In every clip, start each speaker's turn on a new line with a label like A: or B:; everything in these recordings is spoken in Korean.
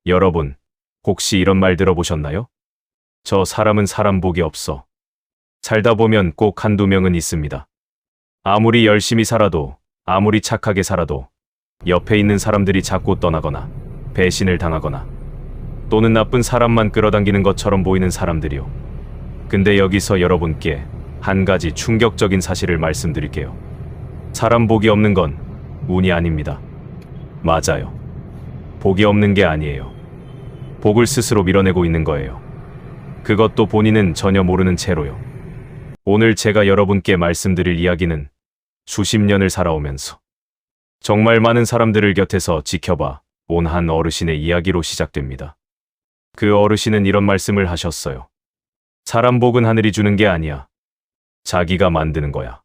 A: 여러분, 혹시 이런 말 들어보셨나요? 저 사람은 사람 복이 없어. 살다 보면 꼭 한두 명은 있습니다. 아무리 열심히 살아도, 아무리 착하게 살아도 옆에 있는 사람들이 자꾸 떠나거나 배신을 당하거나 또는 나쁜 사람만 끌어당기는 것처럼 보이는 사람들이요. 근데 여기서 여러분께 한 가지 충격적인 사실을 말씀드릴게요. 사람 복이 없는 건 운이 아닙니다. 맞아요. 복이 없는 게 아니에요. 복을 스스로 밀어내고 있는 거예요. 그것도 본인은 전혀 모르는 채로요. 오늘 제가 여러분께 말씀드릴 이야기는 수십 년을 살아오면서 정말 많은 사람들을 곁에서 지켜봐 온 한 어르신의 이야기로 시작됩니다. 그 어르신은 이런 말씀을 하셨어요. 사람 복은 하늘이 주는 게 아니야. 자기가 만드는 거야.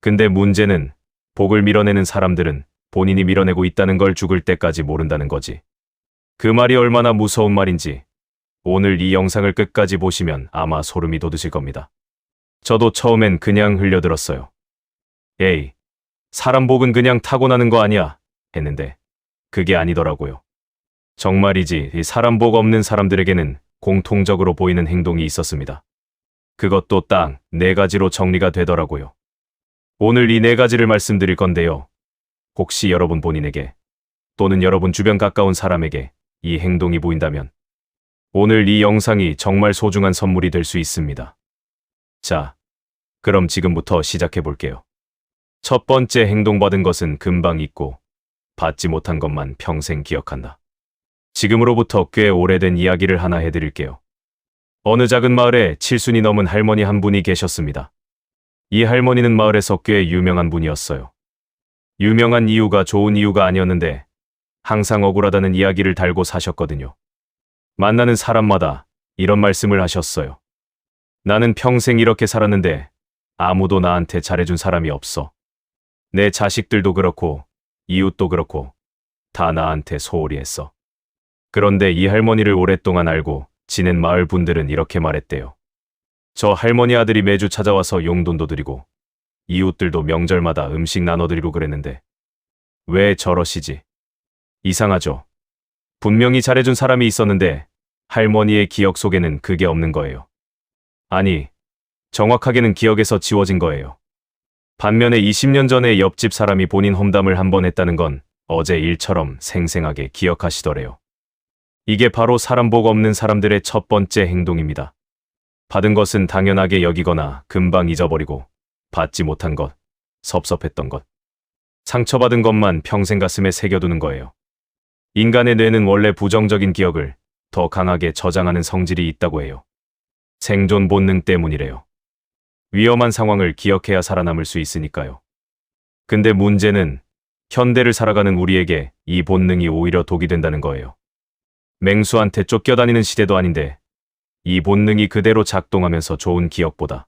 A: 근데 문제는 복을 밀어내는 사람들은 본인이 밀어내고 있다는 걸 죽을 때까지 모른다는 거지. 그 말이 얼마나 무서운 말인지 오늘 이 영상을 끝까지 보시면 아마 소름이 돋으실 겁니다. 저도 처음엔 그냥 흘려들었어요. 에이, 사람 복은 그냥 타고나는 거 아니야 했는데 그게 아니더라고요. 정말이지 이 사람 복 없는 사람들에게는 공통적으로 보이는 행동이 있었습니다. 그것도 딱 4가지로 정리가 되더라고요. 오늘 이 4가지를 말씀드릴 건데요. 혹시 여러분 본인에게 또는 여러분 주변 가까운 사람에게 이 행동이 보인다면 오늘 이 영상이 정말 소중한 선물이 될 수 있습니다. 자, 그럼 지금부터 시작해 볼게요. 첫 번째, 행동 받은 것은 금방 잊고 받지 못한 것만 평생 기억한다. 지금으로부터 꽤 오래된 이야기를 하나 해드릴게요. 어느 작은 마을에 칠순이 넘은 할머니 한 분이 계셨습니다. 이 할머니는 마을에서 꽤 유명한 분이었어요. 유명한 이유가 좋은 이유가 아니었는데 항상 억울하다는 이야기를 달고 사셨거든요. 만나는 사람마다 이런 말씀을 하셨어요. 나는 평생 이렇게 살았는데 아무도 나한테 잘해준 사람이 없어. 내 자식들도 그렇고 이웃도 그렇고 다 나한테 소홀히 했어. 그런데 이 할머니를 오랫동안 알고 지낸 마을 분들은 이렇게 말했대요. 저 할머니 아들이 매주 찾아와서 용돈도 드리고 이웃들도 명절마다 음식 나눠드리고 그랬는데 왜 저러시지? 이상하죠? 분명히 잘해준 사람이 있었는데 할머니의 기억 속에는 그게 없는 거예요. 아니, 정확하게는 기억에서 지워진 거예요. 반면에 20년 전에 옆집 사람이 본인 험담을 한 번 했다는 건 어제 일처럼 생생하게 기억하시더래요. 이게 바로 사람 복 없는 사람들의 첫 번째 행동입니다. 받은 것은 당연하게 여기거나 금방 잊어버리고 받지 못한 것, 섭섭했던 것, 상처받은 것만 평생 가슴에 새겨두는 거예요. 인간의 뇌는 원래 부정적인 기억을 더 강하게 저장하는 성질이 있다고 해요. 생존 본능 때문이래요. 위험한 상황을 기억해야 살아남을 수 있으니까요. 근데 문제는 현대를 살아가는 우리에게 이 본능이 오히려 독이 된다는 거예요. 맹수한테 쫓겨다니는 시대도 아닌데 이 본능이 그대로 작동하면서 좋은 기억보다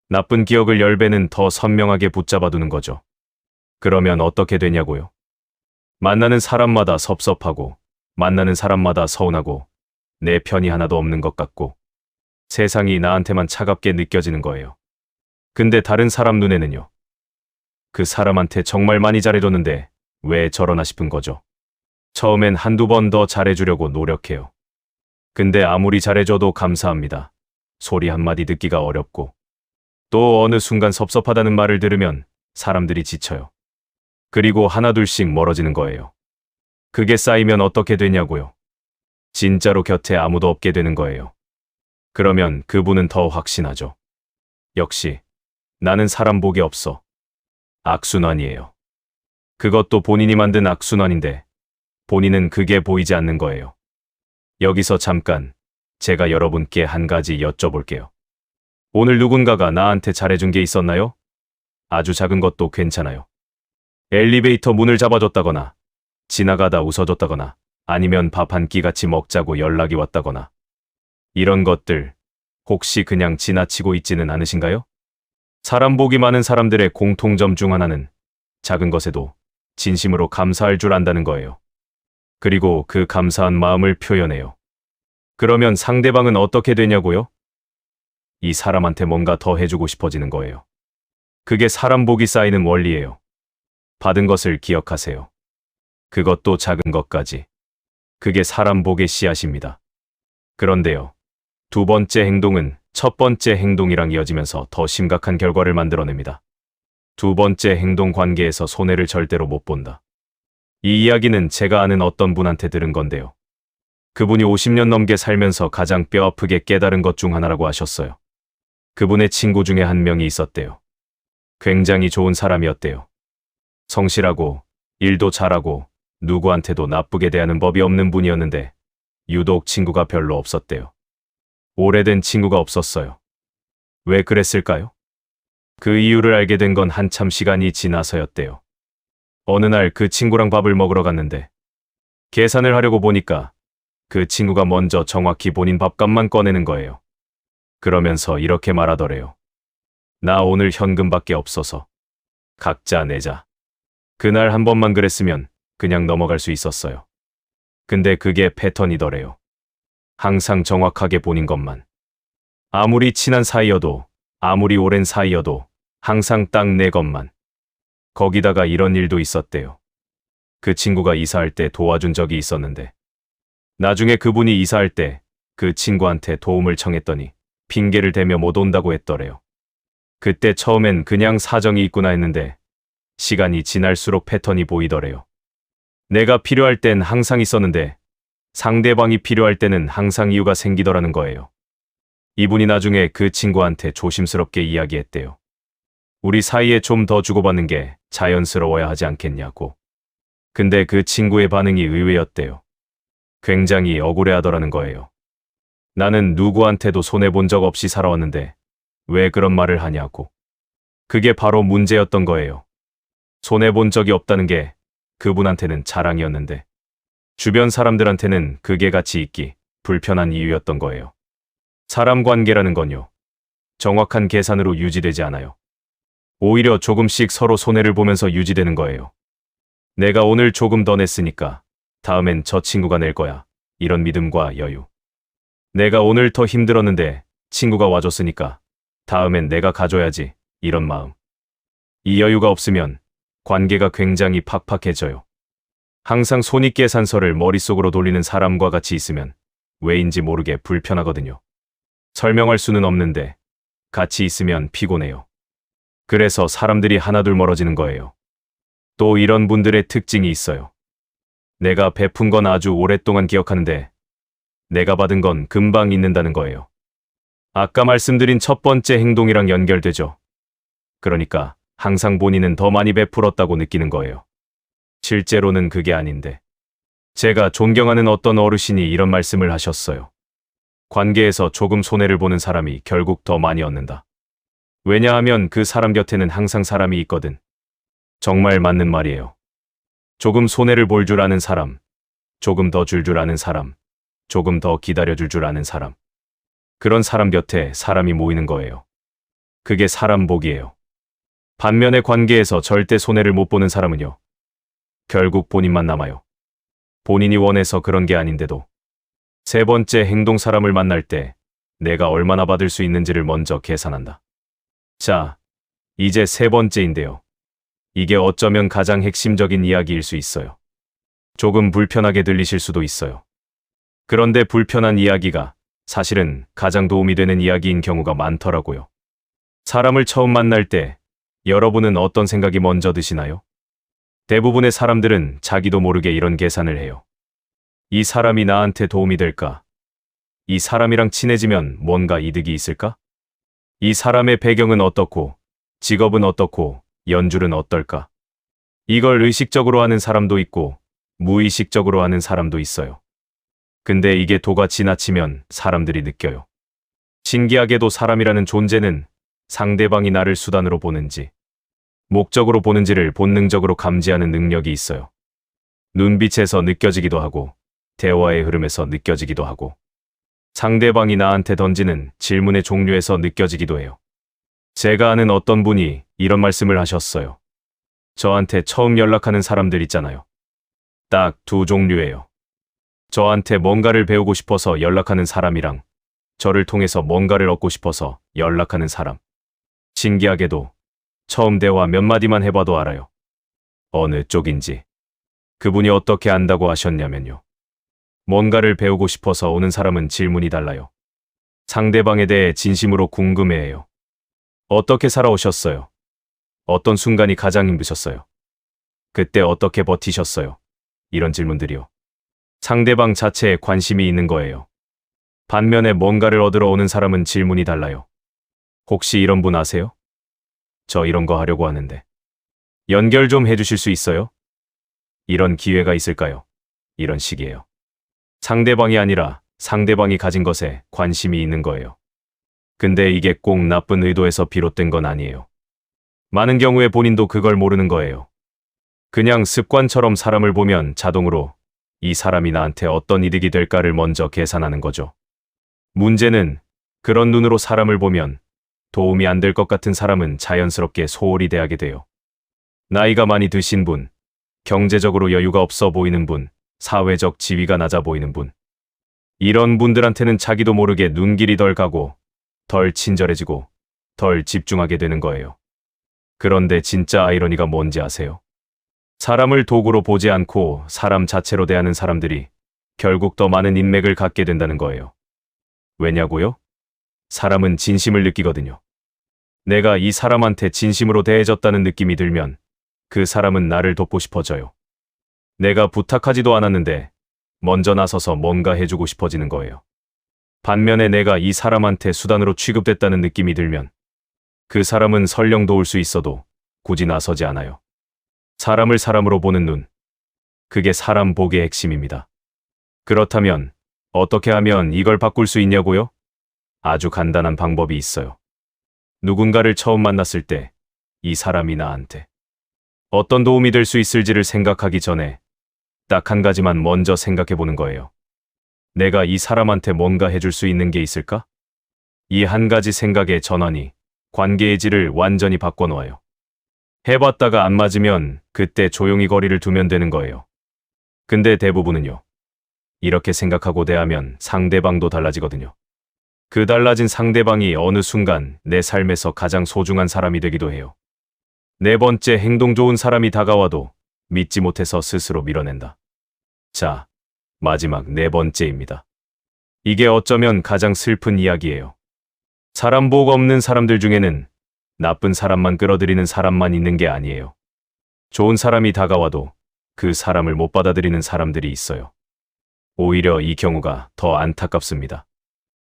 A: 나쁜 기억을 10배는 더 선명하게 붙잡아두는 거죠. 그러면 어떻게 되냐고요? 만나는 사람마다 섭섭하고 만나는 사람마다 서운하고 내 편이 하나도 없는 것 같고 세상이 나한테만 차갑게 느껴지는 거예요. 근데 다른 사람 눈에는요. 그 사람한테 정말 많이 잘해줬는데 왜 저러나 싶은 거죠. 처음엔 한두 번 더 잘해주려고 노력해요. 근데 아무리 잘해줘도 감사합니다. 소리 한마디 듣기가 어렵고 또 어느 순간 섭섭하다는 말을 들으면 사람들이 지쳐요. 그리고 하나둘씩 멀어지는 거예요. 그게 쌓이면 어떻게 되냐고요. 진짜로 곁에 아무도 없게 되는 거예요. 그러면 그분은 더 확신하죠. 역시 나는 사람 복이 없어. 악순환이에요. 그것도 본인이 만든 악순환인데 본인은 그게 보이지 않는 거예요. 여기서 잠깐 제가 여러분께 한 가지 여쭤볼게요. 오늘 누군가가 나한테 잘해준 게 있었나요? 아주 작은 것도 괜찮아요. 엘리베이터 문을 잡아줬다거나 지나가다 웃어줬다거나 아니면 밥 한 끼 같이 먹자고 연락이 왔다거나 이런 것들 혹시 그냥 지나치고 있지는 않으신가요? 사람 복이 많은 사람들의 공통점 중 하나는 작은 것에도 진심으로 감사할 줄 안다는 거예요. 그리고 그 감사한 마음을 표현해요. 그러면 상대방은 어떻게 되냐고요? 이 사람한테 뭔가 더 해주고 싶어지는 거예요. 그게 사람 복이 쌓이는 원리예요. 받은 것을 기억하세요. 그것도 작은 것까지. 그게 사람 복의 씨앗입니다. 그런데요. 두 번째 행동은 첫 번째 행동이랑 이어지면서 더 심각한 결과를 만들어냅니다. 두 번째 행동 관계에서 손해를 절대로 못 본다. 이 이야기는 제가 아는 어떤 분한테 들은 건데요. 그분이 50년 넘게 살면서 가장 뼈아프게 깨달은 것 중 하나라고 하셨어요. 그분의 친구 중에 한 명이 있었대요. 굉장히 좋은 사람이었대요. 성실하고 일도 잘하고 누구한테도 나쁘게 대하는 법이 없는 분이었는데 유독 친구가 별로 없었대요. 오래된 친구가 없었어요. 왜 그랬을까요? 그 이유를 알게 된 건 한참 시간이 지나서였대요. 어느 날 그 친구랑 밥을 먹으러 갔는데 계산을 하려고 보니까 그 친구가 먼저 정확히 본인 밥값만 꺼내는 거예요. 그러면서 이렇게 말하더래요. 나 오늘 현금밖에 없어서 각자 내자. 그날 한 번만 그랬으면 그냥 넘어갈 수 있었어요. 근데 그게 패턴이더래요. 항상 정확하게 본인 것만. 아무리 친한 사이여도 아무리 오랜 사이여도 항상 딱 내 것만. 거기다가 이런 일도 있었대요. 그 친구가 이사할 때 도와준 적이 있었는데 나중에 그분이 이사할 때 그 친구한테 도움을 청했더니 핑계를 대며 못 온다고 했더래요. 그때 처음엔 그냥 사정이 있구나 했는데 시간이 지날수록 패턴이 보이더래요. 내가 필요할 땐 항상 있었는데 상대방이 필요할 때는 항상 이유가 생기더라는 거예요. 이분이 나중에 그 친구한테 조심스럽게 이야기했대요. 우리 사이에 좀 더 주고받는 게 자연스러워야 하지 않겠냐고. 근데 그 친구의 반응이 의외였대요. 굉장히 억울해하더라는 거예요. 나는 누구한테도 손해본 적 없이 살아왔는데 왜 그런 말을 하냐고. 그게 바로 문제였던 거예요. 손해본 적이 없다는 게 그분한테는 자랑이었는데 주변 사람들한테는 그게 가치 있기 불편한 이유였던 거예요. 사람 관계라는 건요. 정확한 계산으로 유지되지 않아요. 오히려 조금씩 서로 손해를 보면서 유지되는 거예요. 내가 오늘 조금 더 냈으니까 다음엔 저 친구가 낼 거야. 이런 믿음과 여유. 내가 오늘 더 힘들었는데 친구가 와줬으니까 다음엔 내가 가줘야지. 이런 마음. 이 여유가 없으면 관계가 굉장히 팍팍해져요. 항상 손익계산서를 머릿속으로 돌리는 사람과 같이 있으면 왜인지 모르게 불편하거든요. 설명할 수는 없는데 같이 있으면 피곤해요. 그래서 사람들이 하나둘 멀어지는 거예요. 또 이런 분들의 특징이 있어요. 내가 베푼 건 아주 오랫동안 기억하는데 내가 받은 건 금방 잊는다는 거예요. 아까 말씀드린 첫 번째 행동이랑 연결되죠. 그러니까 항상 본인은 더 많이 베풀었다고 느끼는 거예요. 실제로는 그게 아닌데. 제가 존경하는 어떤 어르신이 이런 말씀을 하셨어요. 관계에서 조금 손해를 보는 사람이 결국 더 많이 얻는다. 왜냐하면 그 사람 곁에는 항상 사람이 있거든. 정말 맞는 말이에요. 조금 손해를 볼 줄 아는 사람, 조금 더 줄 줄 아는 사람, 조금 더 기다려줄 줄 아는 사람. 그런 사람 곁에 사람이 모이는 거예요. 그게 사람 복이에요. 반면에 관계에서 절대 손해를 못 보는 사람은요. 결국 본인만 남아요. 본인이 원해서 그런 게 아닌데도. 세 번째 행동 사람을 만날 때 내가 얼마나 받을 수 있는지를 먼저 계산한다. 자, 이제 세 번째인데요. 이게 어쩌면 가장 핵심적인 이야기일 수 있어요. 조금 불편하게 들리실 수도 있어요. 그런데 불편한 이야기가 사실은 가장 도움이 되는 이야기인 경우가 많더라고요. 사람을 처음 만날 때 여러분은 어떤 생각이 먼저 드시나요? 대부분의 사람들은 자기도 모르게 이런 계산을 해요. 이 사람이 나한테 도움이 될까? 이 사람이랑 친해지면 뭔가 이득이 있을까? 이 사람의 배경은 어떻고, 직업은 어떻고, 연줄은 어떨까? 이걸 의식적으로 하는 사람도 있고, 무의식적으로 하는 사람도 있어요. 근데 이게 도가 지나치면 사람들이 느껴요. 신기하게도 사람이라는 존재는 상대방이 나를 수단으로 보는지, 목적으로 보는지를 본능적으로 감지하는 능력이 있어요. 눈빛에서 느껴지기도 하고, 대화의 흐름에서 느껴지기도 하고, 상대방이 나한테 던지는 질문의 종류에서 느껴지기도 해요. 제가 아는 어떤 분이 이런 말씀을 하셨어요. 저한테 처음 연락하는 사람들 있잖아요. 딱 두 종류예요. 저한테 뭔가를 배우고 싶어서 연락하는 사람이랑 저를 통해서 뭔가를 얻고 싶어서 연락하는 사람. 신기하게도 처음 대화 몇 마디만 해봐도 알아요. 어느 쪽인지. 그분이 어떻게 안다고 하셨냐면요. 뭔가를 배우고 싶어서 오는 사람은 질문이 달라요. 상대방에 대해 진심으로 궁금해해요. 어떻게 살아오셨어요? 어떤 순간이 가장 힘드셨어요? 그때 어떻게 버티셨어요? 이런 질문들이요. 상대방 자체에 관심이 있는 거예요. 반면에 뭔가를 얻으러 오는 사람은 질문이 달라요. 혹시 이런 분 아세요? 저 이런 거 하려고 하는데. 연결 좀 해주실 수 있어요? 이런 기회가 있을까요? 이런 식이에요. 상대방이 아니라 상대방이 가진 것에 관심이 있는 거예요. 근데 이게 꼭 나쁜 의도에서 비롯된 건 아니에요. 많은 경우에 본인도 그걸 모르는 거예요. 그냥 습관처럼 사람을 보면 자동으로 이 사람이 나한테 어떤 이득이 될까를 먼저 계산하는 거죠. 문제는 그런 눈으로 사람을 보면 도움이 안 될 것 같은 사람은 자연스럽게 소홀히 대하게 돼요. 나이가 많이 드신 분, 경제적으로 여유가 없어 보이는 분, 사회적 지위가 낮아 보이는 분. 이런 분들한테는 자기도 모르게 눈길이 덜 가고 덜 친절해지고 덜 집중하게 되는 거예요. 그런데 진짜 아이러니가 뭔지 아세요? 사람을 도구로 보지 않고 사람 자체로 대하는 사람들이 결국 더 많은 인맥을 갖게 된다는 거예요. 왜냐고요? 사람은 진심을 느끼거든요. 내가 이 사람한테 진심으로 대해줬다는 느낌이 들면 그 사람은 나를 돕고 싶어져요. 내가 부탁하지도 않았는데 먼저 나서서 뭔가 해주고 싶어지는 거예요. 반면에 내가 이 사람한테 수단으로 취급됐다는 느낌이 들면 그 사람은 설령 도울 수 있어도 굳이 나서지 않아요. 사람을 사람으로 보는 눈. 그게 사람 복의 핵심입니다. 그렇다면 어떻게 하면 이걸 바꿀 수 있냐고요? 아주 간단한 방법이 있어요. 누군가를 처음 만났을 때 이 사람이 나한테 어떤 도움이 될 수 있을지를 생각하기 전에 딱 한 가지만 먼저 생각해 보는 거예요. 내가 이 사람한테 뭔가 해줄 수 있는 게 있을까? 이 한 가지 생각의 전환이 관계의 질을 완전히 바꿔놓아요. 해봤다가 안 맞으면 그때 조용히 거리를 두면 되는 거예요. 근데 대부분은요. 이렇게 생각하고 대하면 상대방도 달라지거든요. 그 달라진 상대방이 어느 순간 내 삶에서 가장 소중한 사람이 되기도 해요. 네 번째, 행동 좋은 사람이 다가와도 믿지 못해서 스스로 밀어낸다. 자, 마지막 네 번째입니다. 이게 어쩌면 가장 슬픈 이야기예요. 사람 복 없는 사람들 중에는 나쁜 사람만 끌어들이는 사람만 있는 게 아니에요. 좋은 사람이 다가와도 그 사람을 못 받아들이는 사람들이 있어요. 오히려 이 경우가 더 안타깝습니다.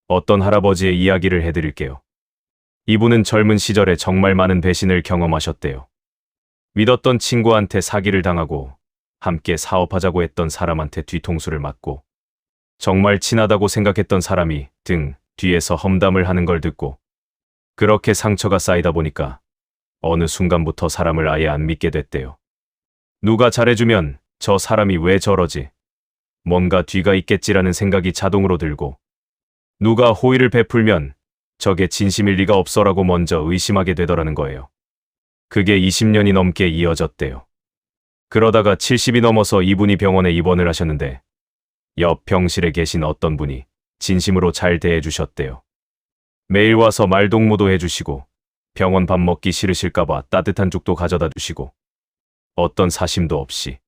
A: 어떤 할아버지의 이야기를 해드릴게요. 이분은 젊은 시절에 정말 많은 배신을 경험하셨대요. 믿었던 친구한테 사기를 당하고 함께 사업하자고 했던 사람한테 뒤통수를 맞고 정말 친하다고 생각했던 사람이 등 뒤에서 험담을 하는 걸 듣고 그렇게 상처가 쌓이다 보니까 어느 순간부터 사람을 아예 안 믿게 됐대요. 누가 잘해주면 저 사람이 왜 저러지? 뭔가 뒤가 있겠지라는 생각이 자동으로 들고 누가 호의를 베풀면 저게 진심일 리가 없어라고 먼저 의심하게 되더라는 거예요. 그게 20년이 넘게 이어졌대요. 그러다가 70이 넘어서 이분이 병원에 입원을 하셨는데 옆 병실에 계신 어떤 분이 진심으로 잘 대해주셨대요. 매일 와서 말동무도 해주시고 병원 밥 먹기 싫으실까봐 따뜻한 죽도 가져다 주시고 어떤 사심도 없이.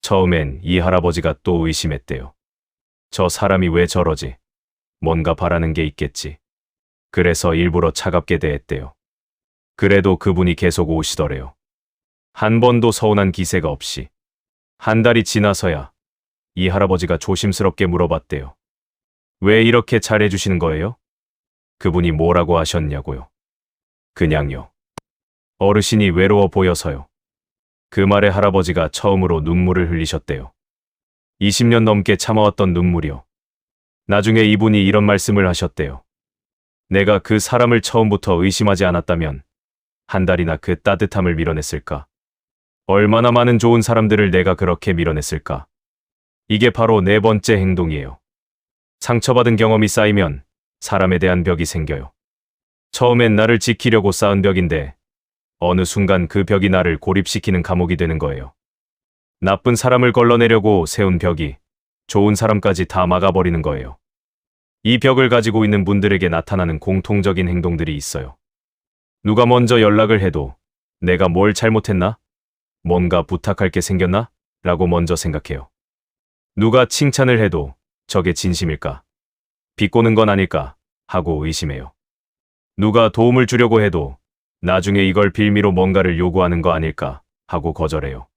A: 처음엔 이 할아버지가 또 의심했대요. 저 사람이 왜 저러지? 뭔가 바라는 게 있겠지. 그래서 일부러 차갑게 대했대요. 그래도 그분이 계속 오시더래요. 한 번도 서운한 기세가 없이. 한 달이 지나서야 이 할아버지가 조심스럽게 물어봤대요. 왜 이렇게 잘해주시는 거예요? 그분이 뭐라고 하셨냐고요. 그냥요. 어르신이 외로워 보여서요. 그 말에 할아버지가 처음으로 눈물을 흘리셨대요. 20년 넘게 참아왔던 눈물이요. 나중에 이분이 이런 말씀을 하셨대요. 내가 그 사람을 처음부터 의심하지 않았다면 한 달이나 그 따뜻함을 밀어냈을까? 얼마나 많은 좋은 사람들을 내가 그렇게 밀어냈을까? 이게 바로 네 번째 행동이에요. 상처받은 경험이 쌓이면 사람에 대한 벽이 생겨요. 처음엔 나를 지키려고 쌓은 벽인데 어느 순간 그 벽이 나를 고립시키는 감옥이 되는 거예요. 나쁜 사람을 걸러내려고 세운 벽이 좋은 사람까지 다 막아버리는 거예요. 이 벽을 가지고 있는 분들에게 나타나는 공통적인 행동들이 있어요. 누가 먼저 연락을 해도 내가 뭘 잘못했나? 뭔가 부탁할 게 생겼나? 라고 먼저 생각해요. 누가 칭찬을 해도 저게 진심일까? 비꼬는 건 아닐까? 하고 의심해요. 누가 도움을 주려고 해도 나중에 이걸 빌미로 뭔가를 요구하는 거 아닐까? 하고 거절해요.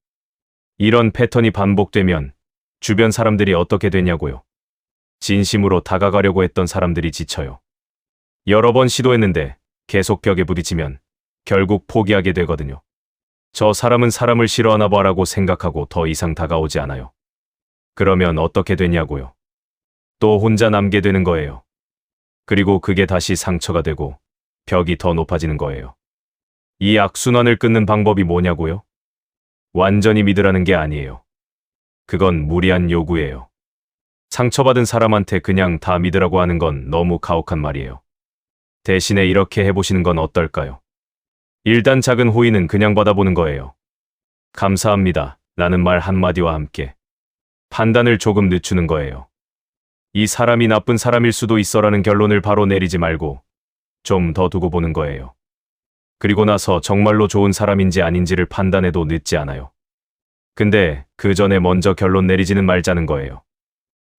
A: 이런 패턴이 반복되면 주변 사람들이 어떻게 되냐고요. 진심으로 다가가려고 했던 사람들이 지쳐요. 여러 번 시도했는데 계속 벽에 부딪히면 결국 포기하게 되거든요. 저 사람은 사람을 싫어하나 봐라고 생각하고 더 이상 다가오지 않아요. 그러면 어떻게 되냐고요. 또 혼자 남게 되는 거예요. 그리고 그게 다시 상처가 되고 벽이 더 높아지는 거예요. 이 악순환을 끊는 방법이 뭐냐고요? 완전히 믿으라는 게 아니에요. 그건 무리한 요구예요. 상처받은 사람한테 그냥 다 믿으라고 하는 건 너무 가혹한 말이에요. 대신에 이렇게 해보시는 건 어떨까요? 일단 작은 호의는 그냥 받아보는 거예요. 감사합니다. 라는 말 한마디와 함께 판단을 조금 늦추는 거예요. 이 사람이 나쁜 사람일 수도 있어라는 결론을 바로 내리지 말고 좀 더 두고 보는 거예요. 그리고 나서 정말로 좋은 사람인지 아닌지를 판단해도 늦지 않아요. 근데 그 전에 먼저 결론 내리지는 말자는 거예요.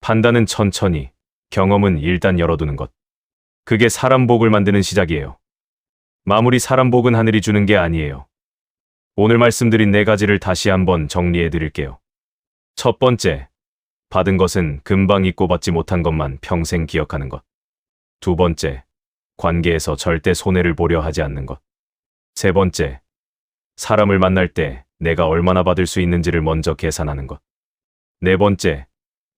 A: 판단은 천천히, 경험은 일단 열어두는 것. 그게 사람 복을 만드는 시작이에요. 마무리 사람 복은 하늘이 주는 게 아니에요. 오늘 말씀드린 4가지를 다시 한번 정리해 드릴게요. 첫 번째, 받은 것은 금방 잊고 받지 못한 것만 평생 기억하는 것. 두 번째, 관계에서 절대 손해를 보려 하지 않는 것. 세 번째, 사람을 만날 때 내가 얼마나 받을 수 있는지를 먼저 계산하는 것. 네 번째,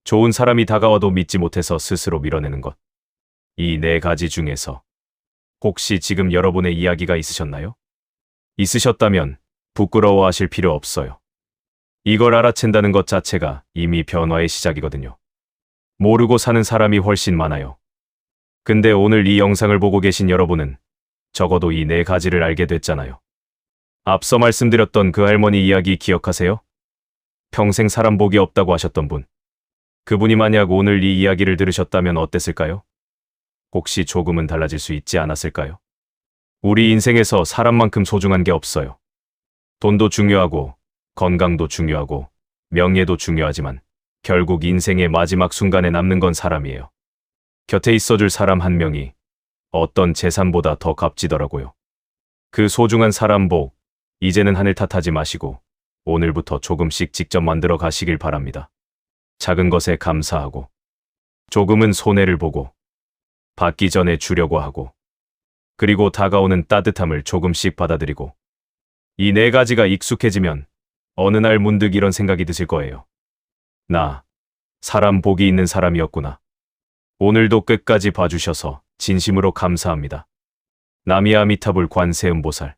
A: 좋은 사람이 다가와도 믿지 못해서 스스로 밀어내는 것. 이 4가지 중에서 혹시 지금 여러분의 이야기가 있으셨나요? 있으셨다면 부끄러워하실 필요 없어요. 이걸 알아챈다는 것 자체가 이미 변화의 시작이거든요. 모르고 사는 사람이 훨씬 많아요. 근데 오늘 이 영상을 보고 계신 여러분은 적어도 이 4가지를 알게 됐잖아요. 앞서 말씀드렸던 그 할머니 이야기 기억하세요? 평생 사람 복이 없다고 하셨던 분. 그분이 만약 오늘 이 이야기를 들으셨다면 어땠을까요? 혹시 조금은 달라질 수 있지 않았을까요? 우리 인생에서 사람만큼 소중한 게 없어요. 돈도 중요하고 건강도 중요하고 명예도 중요하지만 결국 인생의 마지막 순간에 남는 건 사람이에요. 곁에 있어줄 사람 한 명이 어떤 재산보다 더 값지더라고요. 그 소중한 사람 복, 이제는 하늘 탓하지 마시고 오늘부터 조금씩 직접 만들어 가시길 바랍니다. 작은 것에 감사하고 조금은 손해를 보고 받기 전에 주려고 하고 그리고 다가오는 따뜻함을 조금씩 받아들이고 이 4가지가 익숙해지면 어느 날 문득 이런 생각이 드실 거예요. 나 사람 복이 있는 사람이었구나. 오늘도 끝까지 봐주셔서 진심으로 감사합니다. 나미아미타불 관세음보살.